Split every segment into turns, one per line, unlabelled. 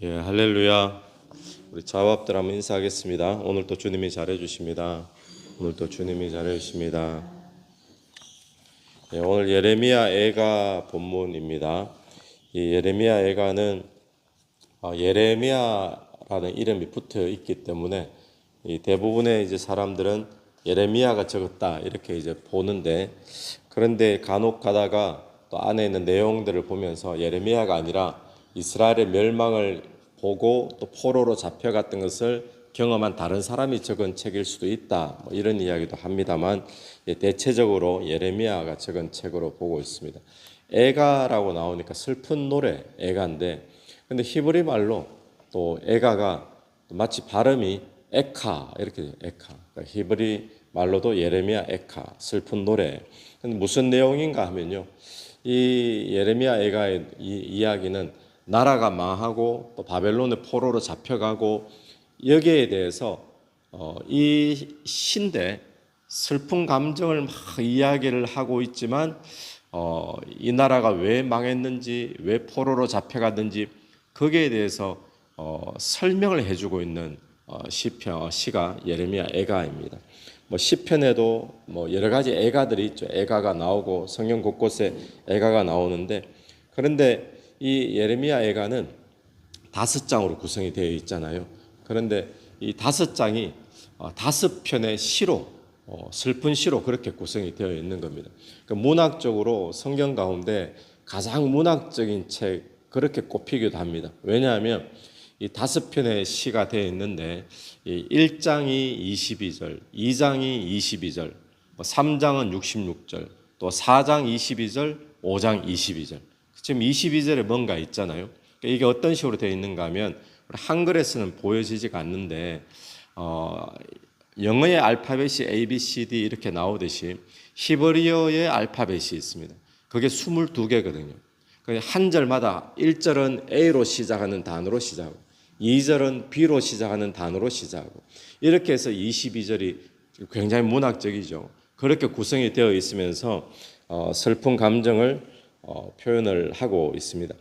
예, 할렐루야. 우리 자업들 한번 인사하겠습니다. 오늘도 주님이 잘해 주십니다. 오늘도 주님이 잘해 주십니다. 예, 오늘 예레미야 애가 본문입니다. 이 예레미야 애가는 예레미야라는 이름이 붙어 있기 때문에 이 대부분의 이제 사람들은 예레미야가 적었다 이렇게 이제 보는데, 그런데 간혹 가다가 또 안에 있는 내용들을 보면서 예레미야가 아니라 이스라엘의 멸망을 보고 또 포로로 잡혀갔던 것을 경험한 다른 사람이 적은 책일 수도 있다, 뭐 이런 이야기도 합니다만, 대체적으로 예레미야가 적은 책으로 보고 있습니다. 애가라고 나오니까 슬픈 노래 애가인데, 근데 히브리 말로 또 애가가 마치 발음이 에카 이렇게 돼요. 에카. 그러니까 히브리 말로도 예레미야 에카, 슬픈 노래. 근데 무슨 내용인가 하면요, 이 예레미야 애가의 이 이야기는 나라가 망하고 또 바벨론의 포로로 잡혀가고 여기에 대해서 이 시인데 슬픈 감정을 막 이야기를 하고 있지만, 이 나라가 왜 망했는지, 왜 포로로 잡혀갔는지 거기에 대해서 설명을 해주고 있는 시가 예레미야 애가입니다. 뭐 시편에도 뭐 여러 가지 애가들이 있죠. 애가가 나오고 성경 곳곳에 애가가 나오는데, 그런데 이 예레미야 애가는 5장으로 구성이 되어 있잖아요. 그런데 이 5장이 5편의 시로, 슬픈 시로 그렇게 구성이 되어 있는 겁니다. 그러니까 문학적으로 성경 가운데 가장 문학적인 책 그렇게 꼽히기도 합니다. 왜냐하면 이 5편의 시가 되어 있는데, 이 1장이 22절, 2장이 22절, 3장은 66절, 또 4장 22절, 5장 22절. 지금 22절에 뭔가 있잖아요. 그러니까 이게 어떤 식으로 되어 있는가 하면, 한글에서는 보여지지가 않는데 영어의 알파벳이 A, B, C, D 이렇게 나오듯이 히브리어의 알파벳이 있습니다. 그게 22개거든요. 한 절마다 1절은 A로 시작하는 단어로 시작하고 2절은 B로 시작하는 단어로 시작하고 이렇게 해서 22절이 굉장히 문학적이죠. 그렇게 구성이 되어 있으면서 슬픈 감정을 표현을 하고 있습니다.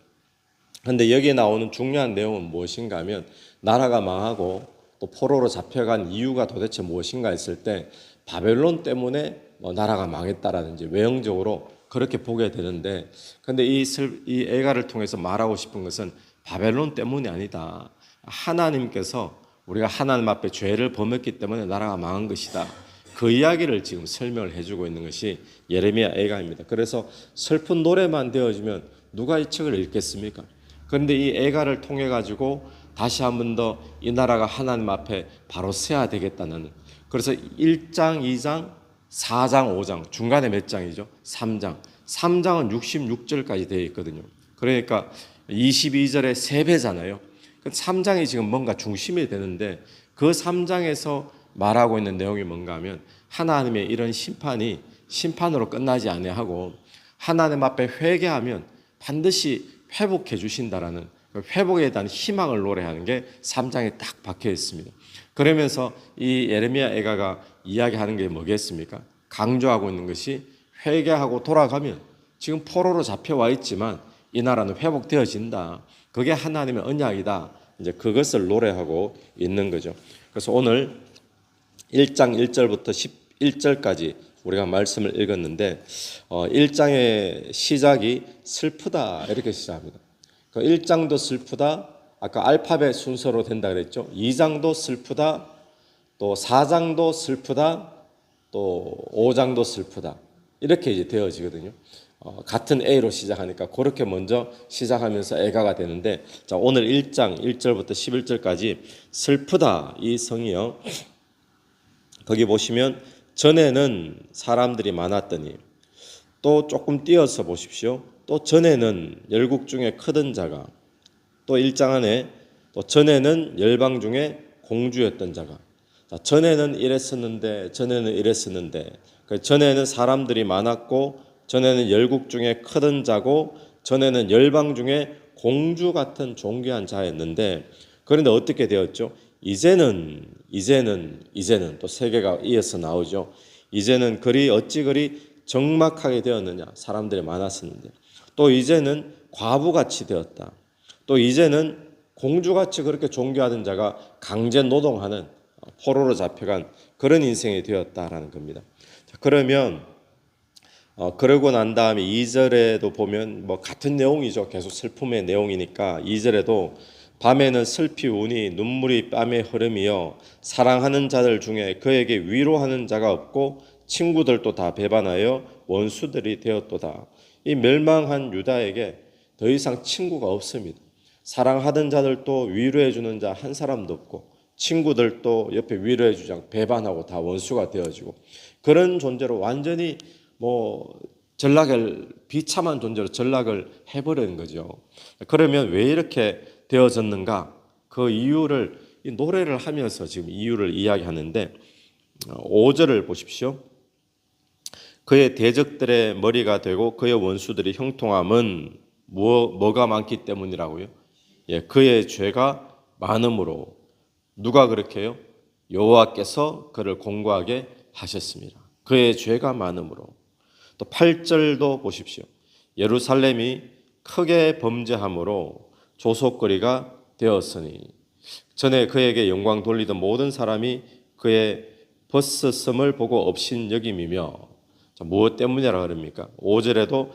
그런데 여기에 나오는 중요한 내용은 무엇인가 하면, 나라가 망하고 또 포로로 잡혀간 이유가 도대체 무엇인가 했을 때 바벨론 때문에 나라가 망했다라든지 외형적으로 그렇게 보게 되는데, 그런데 이 애가를 통해서 말하고 싶은 것은 바벨론 때문이 아니다. 하나님께서 우리가 하나님 앞에 죄를 범했기 때문에 나라가 망한 것이다. 그 이야기를 지금 설명을 해주고 있는 것이 예레미야 애가입니다. 그래서 슬픈 노래만 되어지면 누가 이 책을 읽겠습니까? 그런데 이 애가를 통해 가지고 다시 한 번 더 이 나라가 하나님 앞에 바로 서야 되겠다는, 그래서 1장, 2장, 4장, 5장, 중간에 몇 장이죠? 3장. 3장은 66절까지 되어 있거든요. 그러니까 22절의 3배잖아요. 3장이 지금 뭔가 중심이 되는데, 그 3장에서 말하고 있는 내용이 뭔가 하면, 하나님의 이런 심판이 심판으로 끝나지 아니하고 하나님 앞에 회개하면 반드시 회복해 주신다라는 회복에 대한 희망을 노래하는 게 3장에 딱 박혀 있습니다. 그러면서 이 예레미야 애가가 이야기하는 게 뭐겠습니까? 강조하고 있는 것이 회개하고 돌아가면 지금 포로로 잡혀와 있지만 이 나라는 회복되어진다. 그게 하나님의 언약이다. 이제 그것을 노래하고 있는 거죠. 그래서 오늘 1장 1절부터 11절까지 우리가 말씀을 읽었는데, 1장의 시작이 슬프다 이렇게 시작합니다. 1장도 슬프다, 아까 알파벳 순서로 된다 그랬죠. 2장도 슬프다, 또 4장도 슬프다, 또 5장도 슬프다 이렇게 이제 되어지거든요. 같은 A로 시작하니까 그렇게 먼저 시작하면서 애가가 되는데, 자, 오늘 1장 1절부터 11절까지 슬프다 이 성이요, 거기 보시면 전에는 사람들이 많았더니, 또 조금 띄어서 보십시오. 또 전에는 열국 중에 크던 자가, 또 1장 안에 또 전에는 열방 중에 공주였던 자가. 자, 전에는 이랬었는데, 전에는 이랬었는데, 전에는 사람들이 많았고, 전에는 열국 중에 크던 자고, 전에는 열방 중에 공주 같은 존귀한 자였는데, 그런데 어떻게 되었죠? 이제는 또 세 개가 이어서 나오죠. 이제는 어찌 그리 적막하게 되었느냐. 사람들이 많았었는데. 또 이제는 과부같이 되었다. 또 이제는 공주같이 그렇게 존귀하던 자가 강제 노동하는 포로로 잡혀간 그런 인생이 되었다라는 겁니다. 자, 그러면 그러고 난 다음에 2절에도 보면 뭐 같은 내용이죠. 계속 슬픔의 내용이니까 2절에도 밤에는 슬피 우니 눈물이 뺨에 흐름이여 사랑하는 자들 중에 그에게 위로하는 자가 없고 친구들도 다 배반하여 원수들이 되었도다. 이 멸망한 유다에게 더 이상 친구가 없습니다. 사랑하던 자들도 위로해 주는 자 한 사람도 없고 친구들도 옆에 위로해 주지 않고 배반하고 다 원수가 되어지고 그런 존재로 완전히 전락을 비참한 존재로 전락을 해버리는 거죠. 그러면 왜 이렇게 되어졌는가? 그 이유를 이 노래를 하면서 지금 이유를 이야기하는데 5절을 보십시오. 그의 대적들의 머리가 되고 그의 원수들이 형통함은 뭐가 많기 때문이라고요? 예, 그의 죄가 많음으로. 누가 그렇게 해요? 여호와께서 그를 공고하게 하셨습니다. 그의 죄가 많음으로. 또 8절도 보십시오. 예루살렘이 크게 범죄함으로 조속거리가 되었으니 전에 그에게 영광 돌리던 모든 사람이 그의 벗었음을 보고 업신여김이며 무엇 때문이라 그럽니까? 5절에도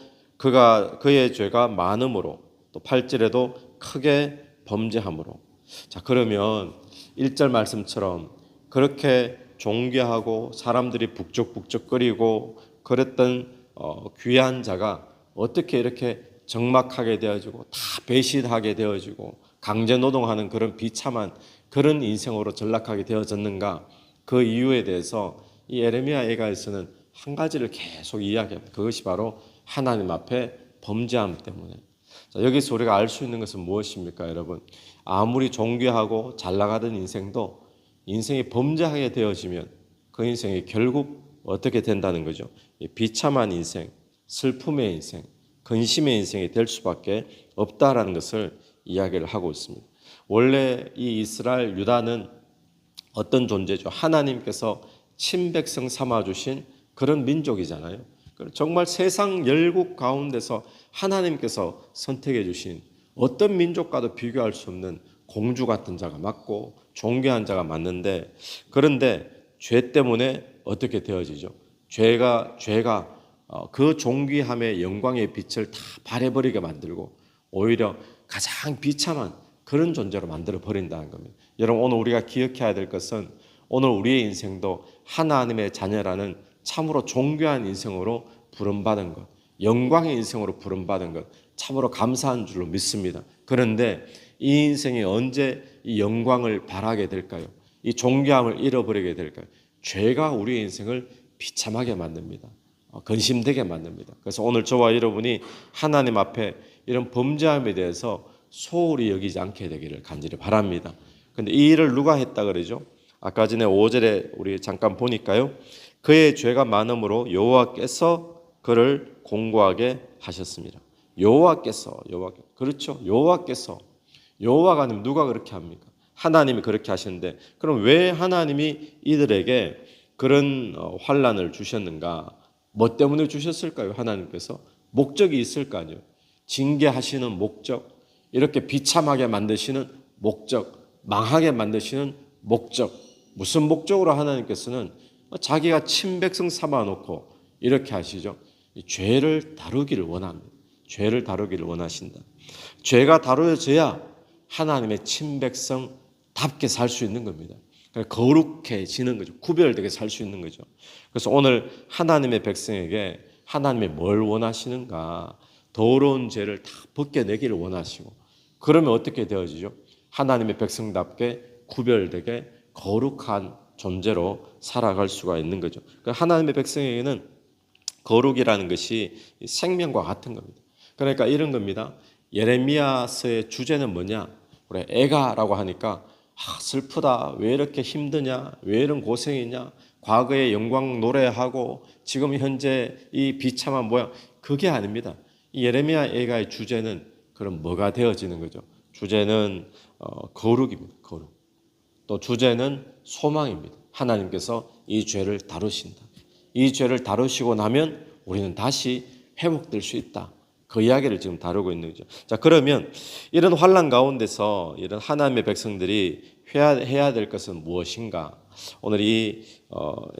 그의 죄가 많음으로 또 8절에도 크게 범죄함으로. 자, 그러면 1절 말씀처럼 그렇게 존귀하고 사람들이 북적북적거리고 그랬던 귀한 자가 어떻게 이렇게 적막하게 되어지고 다 배신하게 되어지고 강제 노동하는 그런 비참한 그런 인생으로 전락하게 되어졌는가? 그 이유에 대해서 이 예레미야 예가에서는 한 가지를 계속 이야기합니다. 그것이 바로 하나님 앞에 범죄함 때문에. 자, 여기서 우리가 알 수 있는 것은 무엇입니까, 여러분? 아무리 존귀하고 잘 나가던 인생도 인생이 범죄하게 되어지면 그 인생이 결국 어떻게 된다는 거죠? 비참한 인생, 슬픔의 인생, 근심의 인생이 될 수밖에 없다라는 것을 이야기를 하고 있습니다. 원래 이 이스라엘 유다는 어떤 존재죠? 하나님께서 친백성 삼아주신 그런 민족이잖아요. 정말 세상 열국 가운데서 하나님께서 선택해 주신 어떤 민족과도 비교할 수 없는 공주 같은 자가 맞고 존귀한 자가 맞는데, 그런데 죄 때문에 어떻게 되어지죠? 죄가 그 존귀함의 영광의 빛을 다 발해버리게 만들고 오히려 가장 비참한 그런 존재로 만들어 버린다는 겁니다. 여러분, 오늘 우리가 기억해야 될 것은 오늘 우리의 인생도 하나님의 자녀라는 참으로 존귀한 인생으로 부름받은 것, 영광의 인생으로 부름받은 것, 참으로 감사한 줄로 믿습니다. 그런데 이 인생이 언제 이 영광을 바라게 될까요? 이 존귀함을 잃어버리게 될까요? 죄가 우리의 인생을 비참하게 만듭니다. 근심되게 만듭니다. 그래서 오늘 저와 여러분이 하나님 앞에 이런 범죄함에 대해서 소홀히 여기지 않게 되기를 간절히 바랍니다. 그런데 이 일을 누가 했다 그러죠? 아까 전에 5절에 우리 잠깐 보니까요. 그의 죄가 많음으로 여호와께서 그를 공고하게 하셨습니다. 여호와께서 그렇죠? 여호와가 아니면 누가 그렇게 합니까? 하나님이 그렇게 하시는데, 그럼 왜 하나님이 이들에게 그런 환난을 주셨는가? 뭐 때문에 주셨을까요? 하나님께서 목적이 있을 거 아니에요. 징계하시는 목적, 이렇게 비참하게 만드시는 목적, 망하게 만드시는 목적. 무슨 목적으로 하나님께서는 자기가 친백성 삼아놓고 이렇게 하시죠? 죄를 다루기를 원합니다. 죄를 다루기를 원하신다. 죄가 다루어져야 하나님의 친백성답게 살 수 있는 겁니다. 거룩해지는 거죠. 구별되게 살 수 있는 거죠. 그래서 오늘 하나님의 백성에게 하나님이 뭘 원하시는가? 더러운 죄를 다 벗겨내기를 원하시고, 그러면 어떻게 되어지죠? 하나님의 백성답게 구별되게 거룩한 존재로 살아갈 수가 있는 거죠. 하나님의 백성에게는 거룩이라는 것이 생명과 같은 겁니다. 그러니까 이런 겁니다. 예레미야서의 주제는 뭐냐? 우리 애가라고 하니까 슬프다. 왜 이렇게 힘드냐? 왜 이런 고생이냐? 과거의 영광 노래하고 지금 현재 이 비참한 모양, 그게 아닙니다. 이 예레미야 애가의 주제는 그럼 뭐가 되어지는 거죠? 주제는 거룩입니다. 거룩. 또 주제는 소망입니다. 하나님께서 이 죄를 다루신다. 이 죄를 다루시고 나면 우리는 다시 회복될 수 있다. 그 이야기를 지금 다루고 있는 거죠. 자, 그러면 이런 환난 가운데서 이런 하나님의 백성들이 해야 될 것은 무엇인가? 오늘 이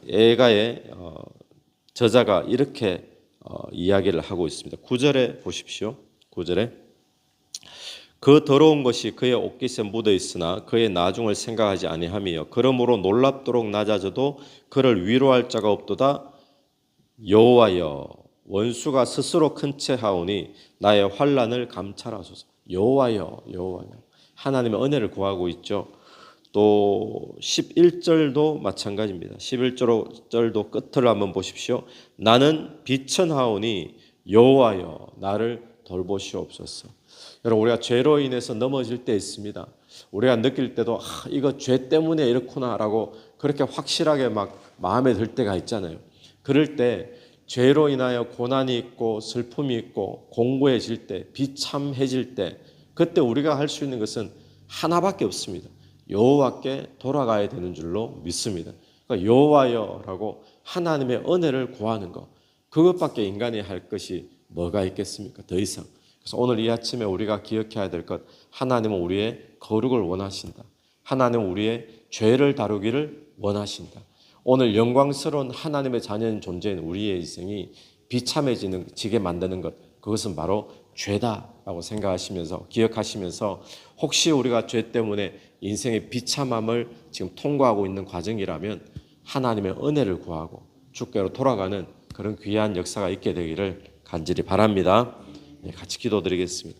예가의 저자가 이렇게 이야기를 하고 있습니다. 9절에 보십시오. 9절에 그 더러운 것이 그의 옷깃에 묻어 있으나 그의 나중을 생각하지 아니하며 그러므로 놀랍도록 낮아져도 그를 위로할 자가 없도다. 여호와여 원수가 스스로 큰 채 하오니 나의 환난을 감찰하소서. 여호와여 여호와여 하나님의 은혜를 구하고 있죠. 또 11절도 마찬가지입니다. 11절도 끝을 한번 보십시오. 나는 비천하오니 여호와여 나를 돌보시옵소서. 여러분 우리가 죄로 인해서 넘어질 때 있습니다. 우리가 느낄 때도 이거 죄 때문에 이렇구나라고 그렇게 확실하게 막 마음에 들 때가 있잖아요. 그럴 때 죄로 인하여 고난이 있고 슬픔이 있고 공고해질 때 비참해질 때 그때 우리가 할 수 있는 것은 하나밖에 없습니다. 여호와께 돌아가야 되는 줄로 믿습니다. 그러니까 여호와여라고 하나님의 은혜를 구하는 것 그것밖에 인간이 할 것이 뭐가 있겠습니까? 더 이상. 그래서 오늘 이 아침에 우리가 기억해야 될 것 하나님은 우리의 거룩을 원하신다. 하나님은 우리의 죄를 다루기를 원하신다. 오늘 영광스러운 하나님의 자녀인 존재인 우리의 인생이 비참해지게 만드는 것 그것은 바로 죄다라고 생각하시면서 기억하시면서 혹시 우리가 죄 때문에 인생의 비참함을 지금 통과하고 있는 과정이라면 하나님의 은혜를 구하고 주께로 돌아가는 그런 귀한 역사가 있게 되기를 간절히 바랍니다. 같이 기도드리겠습니다.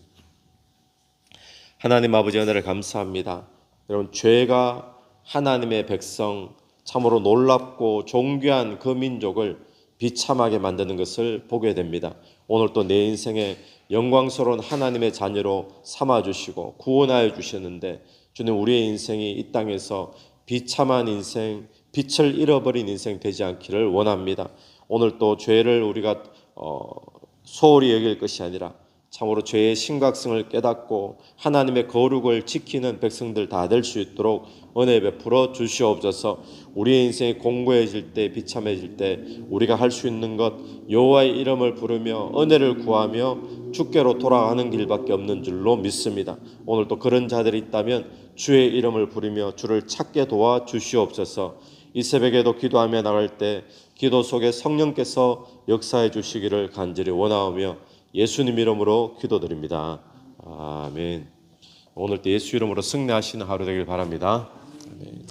하나님 아버지 은혜를 감사합니다. 여러분 죄가 하나님의 백성 참으로 놀랍고 존귀한 그 민족을 비참하게 만드는 것을 보게 됩니다. 오늘 또 내 인생에 영광스러운 하나님의 자녀로 삼아주시고 구원하여 주셨는데 주님 우리의 인생이 이 땅에서 비참한 인생, 빛을 잃어버린 인생 되지 않기를 원합니다. 오늘 또 죄를 우리가 소홀히 여길 것이 아니라 참으로 죄의 심각성을 깨닫고 하나님의 거룩을 지키는 백성들 다 될 수 있도록 은혜 베풀어 주시옵소서. 우리의 인생이 공고해질 때 비참해질 때 우리가 할 수 있는 것 여호와의 이름을 부르며 은혜를 구하며 주께로 돌아가는 길밖에 없는 줄로 믿습니다. 오늘 또 그런 자들이 있다면 주의 이름을 부르며 주를 찾게 도와 주시옵소서. 이 새벽에도 기도하며 나갈 때 기도 속에 성령께서 역사해 주시기를 간절히 원하오며 예수님 이름으로 기도드립니다. 아멘. 오늘 또 예수 이름으로 승리하시는 하루 되길 바랍니다. 아멘.